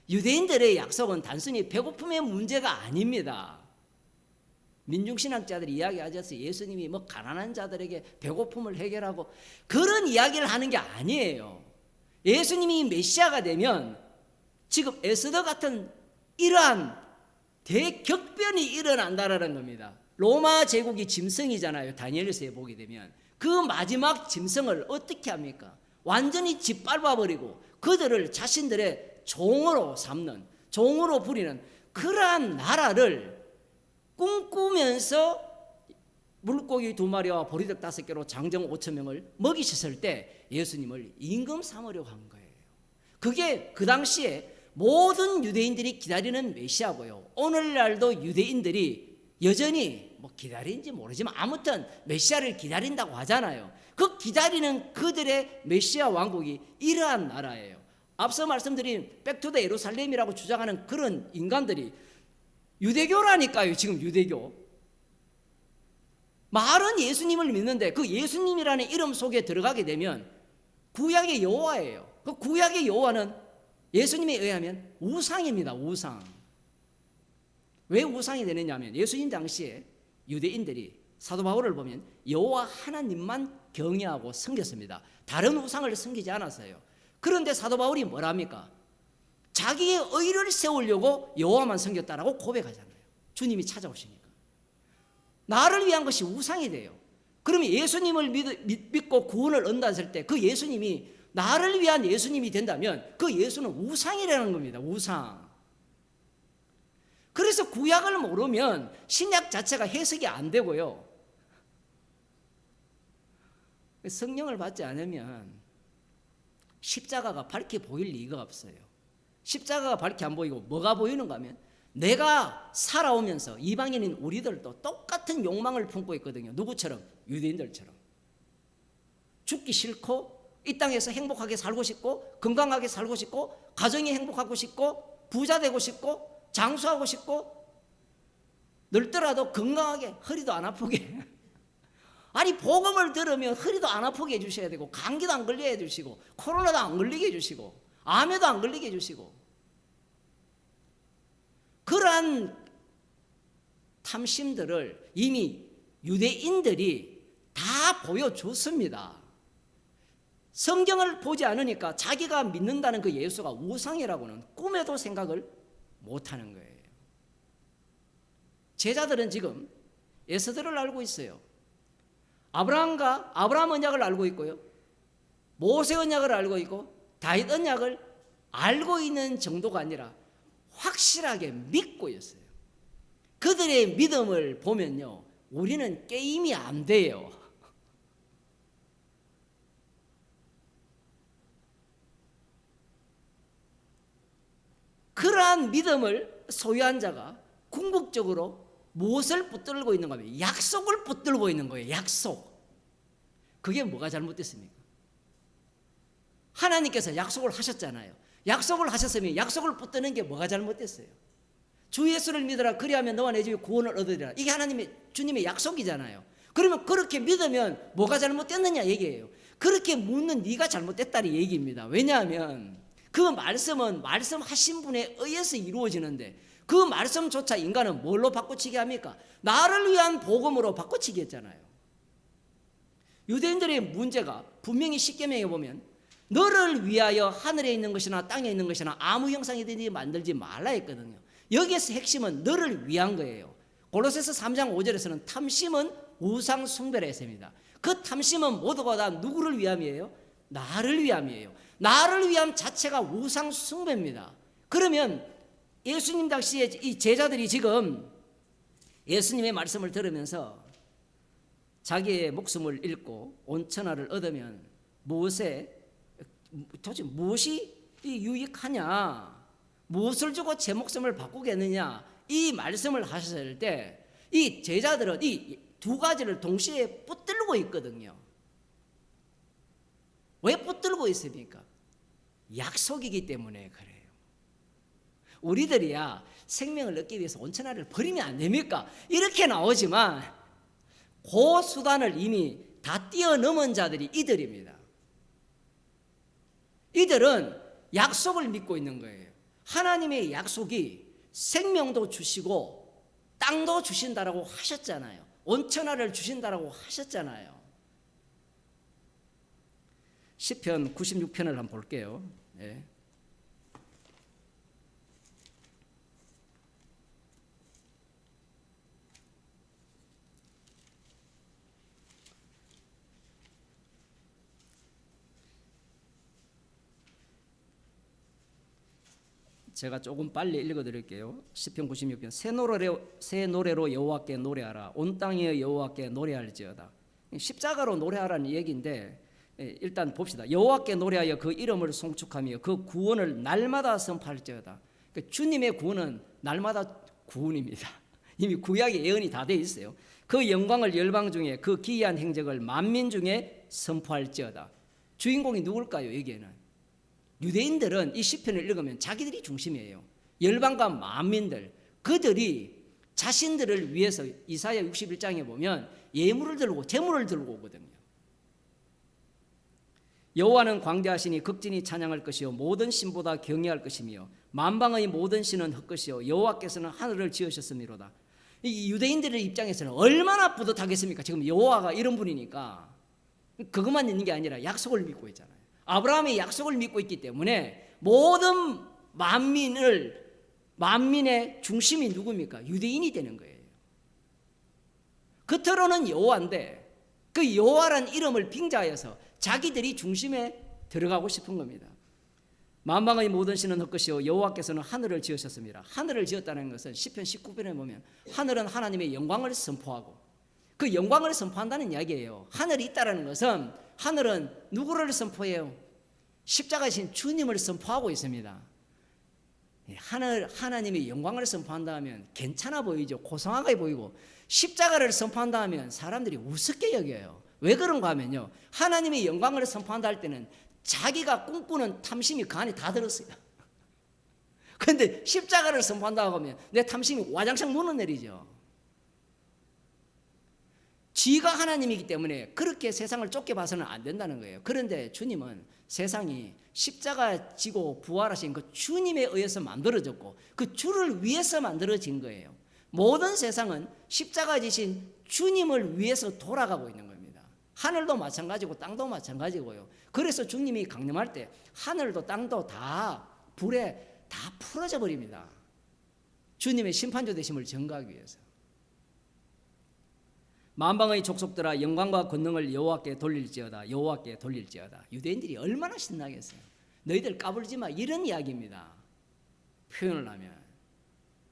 유대인들의 약속은 단순히 배고픔의 문제가 아닙니다. 민중신학자들이 이야기하셔서 예수님이 뭐 가난한 자들에게 배고픔을 해결하고 그런 이야기를 하는 게 아니에요. 예수님이 메시아가 되면 지금 에스더 같은 이러한 대격변이 일어난다라는 겁니다. 로마 제국이 짐승이잖아요. 다니엘서에 보게 되면 그 마지막 짐승을 어떻게 합니까? 완전히 짓밟아버리고 그들을 자신들의 종으로 삼는, 종으로 부리는 그러한 나라를 꿈꾸면서 물고기 2마리와 보리떡 5개로 장정 5,000명을 먹이셨을 때 예수님을 임금 삼으려고 한 거예요. 그게 그 당시에 모든 유대인들이 기다리는 메시아고요. 오늘날도 유대인들이 여전히 뭐 기다리는지 모르지만 아무튼 메시아를 기다린다고 하잖아요. 그 기다리는 그들의 메시아 왕국이 이러한 나라예요. 앞서 말씀드린 백투더 예루살렘이라고 주장하는 그런 인간들이 유대교라니까요. 지금 유대교. 말은 예수님을 믿는데 그 예수님이라는 이름 속에 들어가게 되면 구약의 여호와예요. 그 구약의 여호와는 예수님에 의하면 우상입니다. 우상. 왜 우상이 되느냐 하면 예수님 당시에 유대인들이 사도 바울을 보면 여호와 하나님만 경외하고 섬겼습니다. 다른 우상을 섬기지 않았어요. 그런데 사도 바울이 뭐랍니까? 자기의 의를 세우려고 여호와만 섬겼다라고 고백하잖아요. 주님이 찾아오시니까. 나를 위한 것이 우상이 돼요. 그러면 예수님을 믿고 구원을 얻는다 했을 때 그 예수님이 나를 위한 예수님이 된다면 그 예수는 우상이라는 겁니다. 우상. 그래서 구약을 모르면 신약 자체가 해석이 안 되고요. 성령을 받지 않으면 십자가가 밝게 보일 리가 없어요. 십자가가 밝게 안 보이고 뭐가 보이는가 하면 내가 살아오면서 이방인인 우리들도 똑같은 욕망을 품고 있거든요. 누구처럼? 유대인들처럼. 죽기 싫고 이 땅에서 행복하게 살고 싶고 건강하게 살고 싶고 가정이 행복하고 싶고 부자 되고 싶고 장수하고 싶고 늙더라도 건강하게 허리도 안 아프게 아니 복음을 들으면 허리도 안 아프게 해주셔야 되고 감기도 안 걸리게 해주시고 코로나도 안 걸리게 해주시고 암에도 안 걸리게 해주시고 그러한 탐심들을 이미 유대인들이 다 보여줬습니다. 성경을 보지 않으니까 자기가 믿는다는 그 예수가 우상이라고는 꿈에도 생각을 못하는 거예요. 제자들은 지금 에스더를 알고 있어요. 아브라함 언약을 알고 있고요. 모세 언약을 알고 있고 다윗 언약을 알고 있는 정도가 아니라 확실하게 믿고 있어요. 그들의 믿음을 보면요, 우리는 게임이 안 돼요. 그러한 믿음을 소유한 자가 궁극적으로 무엇을 붙들고 있는 거면 약속을 붙들고 있는 거예요. 약속. 그게 뭐가 잘못됐습니까? 하나님께서 약속을 하셨잖아요. 약속을 하셨으면 약속을 붙드는 게 뭐가 잘못됐어요? 주 예수를 믿어라 그리하면 너와 내 집이 구원을 얻으리라. 이게 주님의 약속이잖아요. 그러면 그렇게 믿으면 뭐가 잘못됐느냐 얘기예요. 그렇게 묻는 네가 잘못됐다는 얘기입니다. 왜냐하면 그 말씀은 말씀하신 분에 의해서 이루어지는데 그 말씀조차 인간은 뭘로 바꿔치기 합니까? 나를 위한 복음으로 바꿔치기 했잖아요. 유대인들의 문제가 분명히 십계명에 보면 너를 위하여 하늘에 있는 것이나 땅에 있는 것이나 아무 형상이든지 만들지 말라 했거든요. 여기에서 핵심은 너를 위한 거예요. 골로새서 3장 5절에서는 탐심은 우상 숭배라 했습니다. 그 탐심은 모두가 다 누구를 위함이에요? 나를 위함이에요. 나를 위함 자체가 우상 숭배입니다. 그러면 예수님 당시에 이 제자들이 지금 예수님의 말씀을 들으면서 자기의 목숨을 잃고 온천하를 얻으면 도대체 무엇이 유익하냐, 무엇을 주고 제 목숨을 바꾸겠느냐, 이 말씀을 하셨을 때 이 제자들은 이 두 가지를 동시에 붙들고 있거든요. 왜 붙들고 있습니까? 약속이기 때문에 그래요. 우리들이야 생명을 얻기 위해서 온천하를 버리면 안 됩니까? 이렇게 나오지만 그 수단을 이미 다 뛰어넘은 자들이 이들입니다. 이들은 약속을 믿고 있는 거예요. 하나님의 약속이 생명도 주시고 땅도 주신다라고 하셨잖아요. 온천하를 주신다라고 하셨잖아요. 시편 96편을 한번 볼게요. 네. 제가 조금 빨리 읽어드릴게요. 시편 96편 새 노래로 여호와께 노래하라. 온 땅에 여호와께 노래할지어다. 십자가로 노래하라는 얘기인데 일단 봅시다. 여호와께 노래하여 그 이름을 송축하며 그 구원을 날마다 선포할지어다. 그러니까 주님의 구원은 날마다 구원입니다. 이미 구약의 예언이 다 돼 있어요. 그 영광을 열방 중에 그 기이한 행적을 만민 중에 선포할지어다. 주인공이 누굴까요? 여기에는 유대인들은 이 시편을 읽으면 자기들이 중심이에요. 열방과 만민들, 그들이 자신들을 위해서 이사야 61장에 보면 예물을 들고 제물을 들고 오거든요. 여호와는 광대하시니 극진히 찬양할 것이요 모든 신보다 경외할 것이며 만방의 모든 신은 헛것이요 여호와께서는 하늘을 지으셨음이로다. 이 유대인들의 입장에서는 얼마나 뿌듯하겠습니까? 지금 여호와가 이런 분이니까. 그것만 있는 게 아니라 약속을 믿고 있잖아요. 아브라함의 약속을 믿고 있기 때문에 모든 만민의 중심이 누굽니까? 유대인이 되는 거예요. 겉으로는 여호와인데 그 여호와란 이름을 빙자하여서 자기들이 중심에 들어가고 싶은 겁니다. 만방의 모든 신은 헛것이요 여호와께서는 하늘을 지으셨습니다. 하늘을 지었다는 것은 시편 19편에 보면 하늘은 하나님의 영광을 선포하고 그 영광을 선포한다는 이야기예요. 하늘이 있다는 것은 하늘은 누구를 선포해요? 십자가이신 주님을 선포하고 있습니다. 하나님의 영광을 선포한다 하면 괜찮아 보이죠. 고상하게 보이고, 십자가를 선포한다 하면 사람들이 우습게 여겨요. 왜 그런가 하면요, 하나님의 영광을 선포한다 할 때는 자기가 꿈꾸는 탐심이 그 안에 다 들었어요. 그런데 십자가를 선포한다고 하면 내 탐심이 와장창 무너내리죠. 지가 하나님이기 때문에 그렇게 세상을 좁게 봐서는 안 된다는 거예요. 그런데 주님은 세상이 십자가 지고 부활하신 그 주님에 의해서 만들어졌고 그 주를 위해서 만들어진 거예요. 모든 세상은 십자가 지신 주님을 위해서 돌아가고 있는 겁니다. 하늘도 마찬가지고 땅도 마찬가지고요. 그래서 주님이 강림할 때 하늘도 땅도 다 불에 다 풀어져 버립니다. 주님의 심판주 되심을 증거하기 위해서. 만방의 족속들아 영광과 권능을 여호와께 돌릴지어다. 여호와께 돌릴지어다. 유대인들이 얼마나 신나겠어요. 너희들 까불지 마, 이런 이야기입니다. 표현을 하면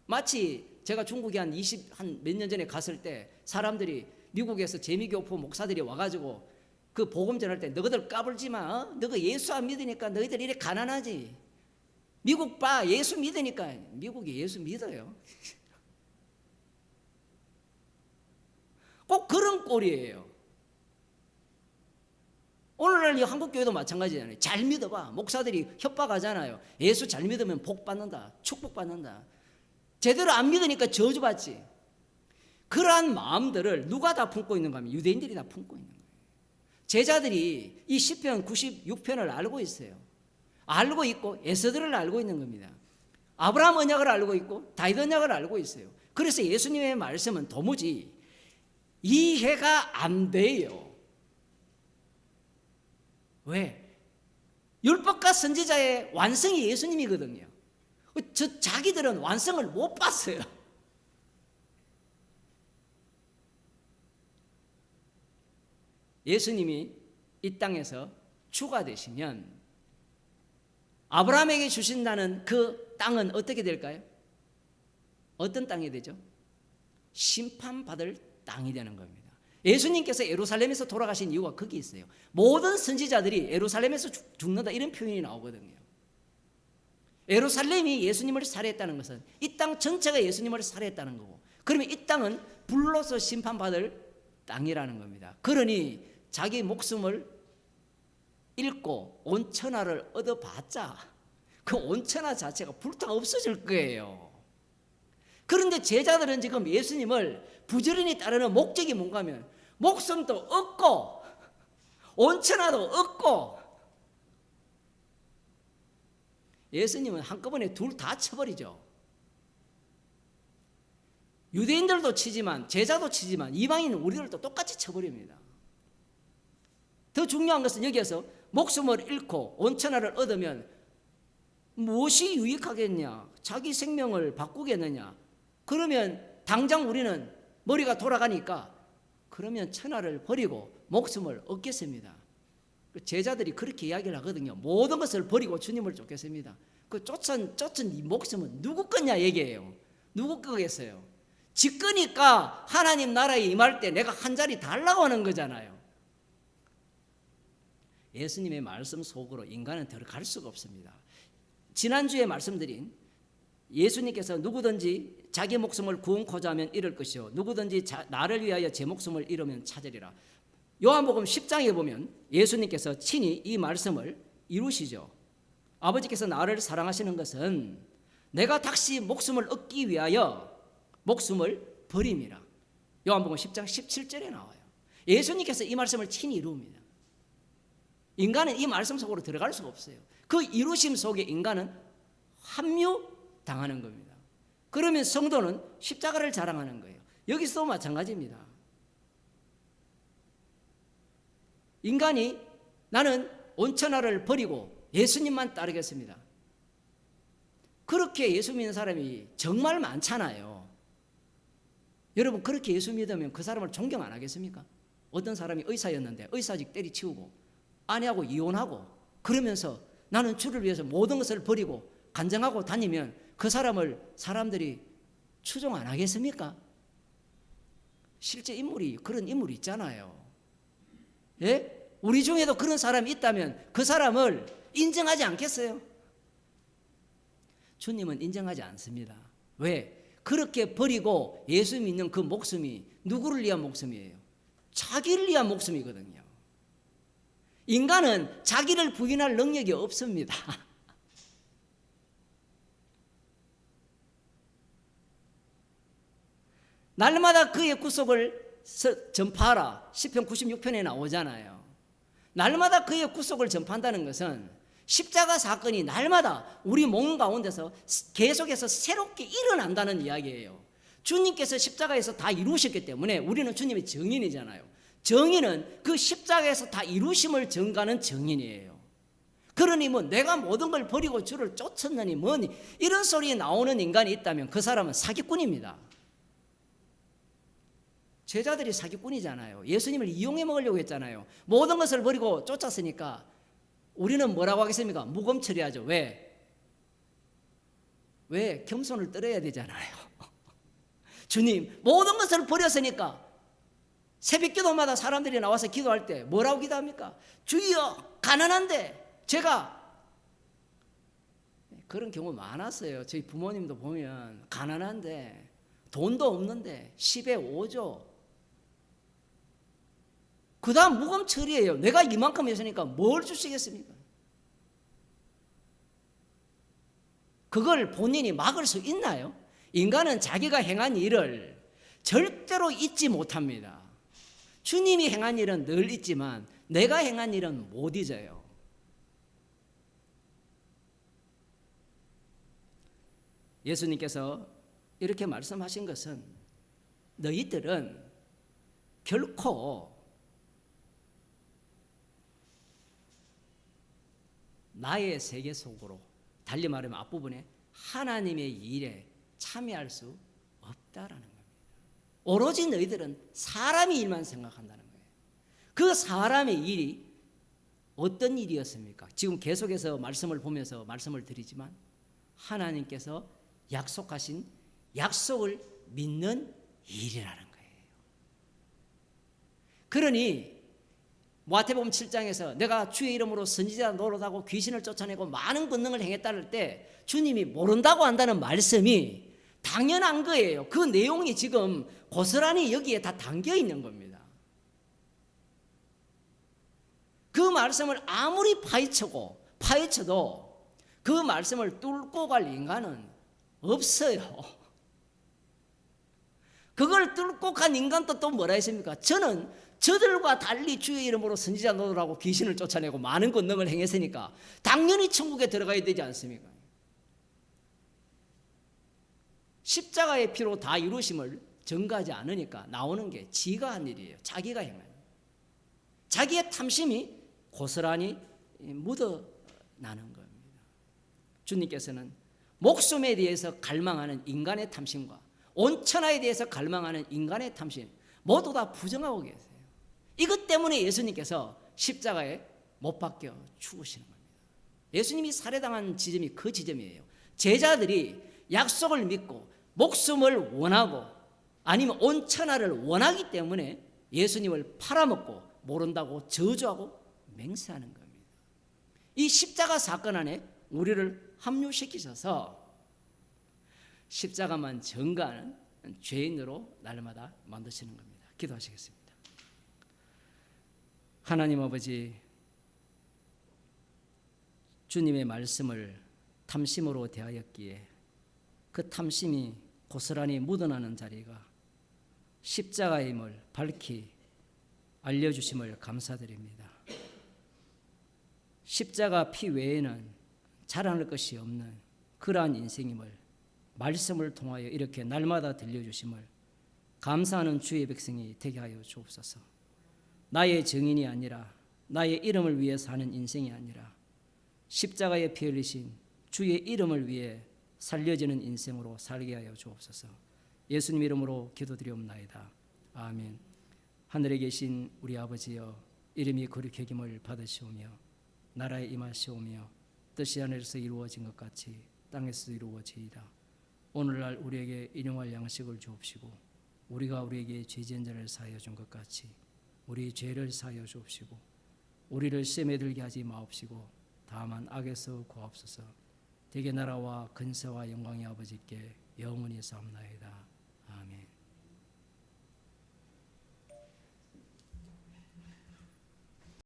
마치 제가 중국에 한 몇 년 전에 갔을 때 사람들이 미국에서 재미교포 목사들이 와가지고 그 복음 전할 때 너희들 까불지 마. 너희 예수 안 믿으니까 너희들 이래 가난하지. 미국 봐, 예수 믿으니까. 미국이 예수 믿어요. 꼭 그런 꼴이에요. 오늘날 이 한국교회도 마찬가지잖아요. 잘 믿어봐. 목사들이 협박하잖아요. 예수 잘 믿으면 복 받는다, 축복 받는다. 제대로 안 믿으니까 저주받지. 그러한 마음들을 누가 다 품고 있는가 하면 유대인들이 다 품고 있는 거예요. 제자들이 이 시편 96편을 알고 있어요. 알고 있고 에스더를 알고 있는 겁니다. 아브라함 언약을 알고 있고 다윗 언약을 알고 있어요. 그래서 예수님의 말씀은 도무지 이해가 안 돼요. 왜? 율법과 선지자의 완성이 예수님이거든요. 자기들은 완성을 못 봤어요. 예수님이 이 땅에서 주가 되시면 아브라함에게 주신다는 그 땅은 어떻게 될까요? 어떤 땅이 되죠? 심판받을 땅이 되는 겁니다. 예수님께서 예루살렘에서 돌아가신 이유가 거기 있어요. 모든 선지자들이 예루살렘에서 죽는다 이런 표현이 나오거든요. 예루살렘이 예수님을 살해했다는 것은 이 땅 전체가 예수님을 살해했다는 거고, 그러면 이 땅은 불로서 심판받을 땅이라는 겁니다. 그러니 자기 목숨을 잃고 온 천하를 얻어봤자 그 온 천하 자체가 불타 없어질 거예요. 그런데 제자들은 지금 예수님을 부지런히 따르는 목적이 뭔가 하면 목숨도 얻고 온 천하도 얻고, 예수님은 한꺼번에 둘 다 쳐버리죠. 유대인들도 치지만 제자도 치지만 이방인은 우리들도 똑같이 쳐버립니다. 더 중요한 것은 여기에서 목숨을 잃고 온 천하를 얻으면 무엇이 유익하겠냐? 자기 생명을 바꾸겠느냐? 그러면 당장 우리는 머리가 돌아가니까 그러면 천하를 버리고 목숨을 얻겠습니다. 제자들이 그렇게 이야기를 하거든요. 모든 것을 버리고 주님을 쫓겠습니다. 그 쫓은 이 목숨은 누구 거냐 얘기해요. 누구 거겠어요? 지 거니까 하나님 나라에 임할 때 내가 한 자리 달라고 하는 거잖아요. 예수님의 말씀 속으로 인간은 들어갈 수가 없습니다. 지난주에 말씀드린 예수님께서 누구든지 자기 목숨을 구원코자 하면 잃을 것이요 누구든지 나를 위하여 제 목숨을 잃으면 찾으리라. 요한복음 10장에 보면 예수님께서 친히 이 말씀을 이루시죠. 아버지께서 나를 사랑하시는 것은 내가 다시 목숨을 얻기 위하여 목숨을 버림이라. 요한복음 10장 17절에 나와요. 예수님께서 이 말씀을 친히 이루옵니다. 인간은 이 말씀 속으로 들어갈 수가 없어요. 그 이루심 속에 인간은 합류당하는 겁니다. 그러면 성도는 십자가를 자랑하는 거예요. 여기서도 마찬가지입니다. 인간이 나는 온천하를 버리고 예수님만 따르겠습니다. 그렇게 예수 믿는 사람이 정말 많잖아요. 여러분 그렇게 예수 믿으면 그 사람을 존경 안 하겠습니까? 어떤 사람이 의사였는데 의사직 때리치우고 아내하고 이혼하고 그러면서 나는 주를 위해서 모든 것을 버리고 간증하고 다니면 그 사람을 사람들이 추종 안 하겠습니까? 실제 인물이 그런 인물이 있잖아요. 예? 우리 중에도 그런 사람이 있다면 그 사람을 인정하지 않겠어요? 주님은 인정하지 않습니다. 왜? 그렇게 버리고 예수 믿는 그 목숨이 누구를 위한 목숨이에요? 자기를 위한 목숨이거든요. 인간은 자기를 부인할 능력이 없습니다. 날마다 그의 구속을 전파하라. 시편 96편에 나오잖아요. 날마다 그의 구속을 전파한다는 것은 십자가 사건이 날마다 우리 몸 가운데서 계속해서 새롭게 일어난다는 이야기예요. 주님께서 십자가에서 다 이루셨기 때문에 우리는 주님의 증인이잖아요. 증인은 그 십자가에서 다 이루심을 증가하는 증인이에요. 그러니 뭐 내가 모든 걸 버리고 주를 쫓았느니 뭐니 이런 소리 나오는 인간이 있다면 그 사람은 사기꾼입니다. 제자들이 사기꾼이잖아요. 예수님을 이용해 먹으려고 했잖아요. 모든 것을 버리고 쫓았으니까 우리는 뭐라고 하겠습니까? 무검 처리하죠. 왜? 겸손을 떨어야 되잖아요. 주님, 모든 것을 버렸으니까 새벽 기도마다 사람들이 나와서 기도할 때 뭐라고 기도합니까? 주여, 가난한데 제가 그런 경우 많았어요. 저희 부모님도 보면 가난한데 돈도 없는데 10에 5조. 그 다음 무검 처리예요. 내가 이만큼 했으니까 뭘 주시겠습니까? 그걸 본인이 막을 수 있나요? 인간은 자기가 행한 일을 절대로 잊지 못합니다. 주님이 행한 일은 늘 잊지만 내가 행한 일은 못 잊어요. 예수님께서 이렇게 말씀하신 것은 너희들은 결코 나의 세계 속으로, 달리 말하면 앞부분에 하나님의 일에 참여할 수 없다라는 겁니다. 오로지 너희들은 사람의 일만 생각한다는 거예요. 그 사람의 일이 어떤 일이었습니까? 지금 계속해서 말씀을 보면서 말씀을 드리지만 하나님께서 약속하신 약속을 믿는 일이라는 거예요. 그러니 마태복음 7장에서 내가 주의 이름으로 선지자 노릇하고 귀신을 쫓아내고 많은 권능을 행했다를 때 주님이 모른다고 한다는 말씀이 당연한 거예요. 그 내용이 지금 고스란히 여기에 다 담겨 있는 겁니다. 그 말씀을 아무리 파헤쳐도 그 말씀을 뚫고 갈 인간은 없어요. 그걸 뚫고 간 인간도 또 뭐라 했습니까? 저는 저들과 달리 주의 이름으로 선지자 노릇하고 귀신을 쫓아내고 많은 권능을 행했으니까 당연히 천국에 들어가야 되지 않습니까? 십자가의 피로 다 이루심을 증거하지 않으니까 나오는 게 지가 한 일이에요. 자기가 행한 일. 자기의 탐심이 고스란히 묻어나는 겁니다. 주님께서는 목숨에 대해서 갈망하는 인간의 탐심과 온천하에 대해서 갈망하는 인간의 탐심 모두 다 부정하고 계세요. 이것 때문에 예수님께서 십자가에 못 박혀 죽으시는 겁니다. 예수님이 살해당한 지점이 그 지점이에요. 제자들이 약속을 믿고 목숨을 원하고 아니면 온천하를 원하기 때문에 예수님을 팔아먹고 모른다고 저주하고 맹세하는 겁니다. 이 십자가 사건 안에 우리를 합류시키셔서 십자가만 전가하는 죄인으로 날마다 만드시는 겁니다. 기도하시겠습니다. 하나님 아버지, 주님의 말씀을 탐심으로 대하였기에 그 탐심이 고스란히 묻어나는 자리가 십자가임을 밝히 알려주심을 감사드립니다. 십자가 피 외에는 자랑할 것이 없는 그러한 인생임을 말씀을 통하여 이렇게 날마다 들려주심을 감사하는 주의 백성이 되게 하여 주옵소서. 나의 증인이 아니라 나의 이름을 위해 사는 인생이 아니라 십자가에 피 흘리신 주의 이름을 위해 살려지는 인생으로 살게 하여 주옵소서. 예수님 이름으로 기도드리옵나이다. 아멘. 하늘에 계신 우리 아버지여, 이름이 거룩히 여김을 받으시오며 나라에 임하시오며 뜻이 하늘에서 이루어진 것 같이 땅에서도 이루어지이다. 오늘날 우리에게 일용할 양식을 주옵시고 우리가 우리에게 죄지은 자를 사하여 준 것 같이 우리 죄를 사하여 주옵시고 우리를 시험에 들게 하지 마옵시고 다만 악에서 구하옵소서. 대개 나라와 근세와 영광의 아버지께 영원히 사옵나이다.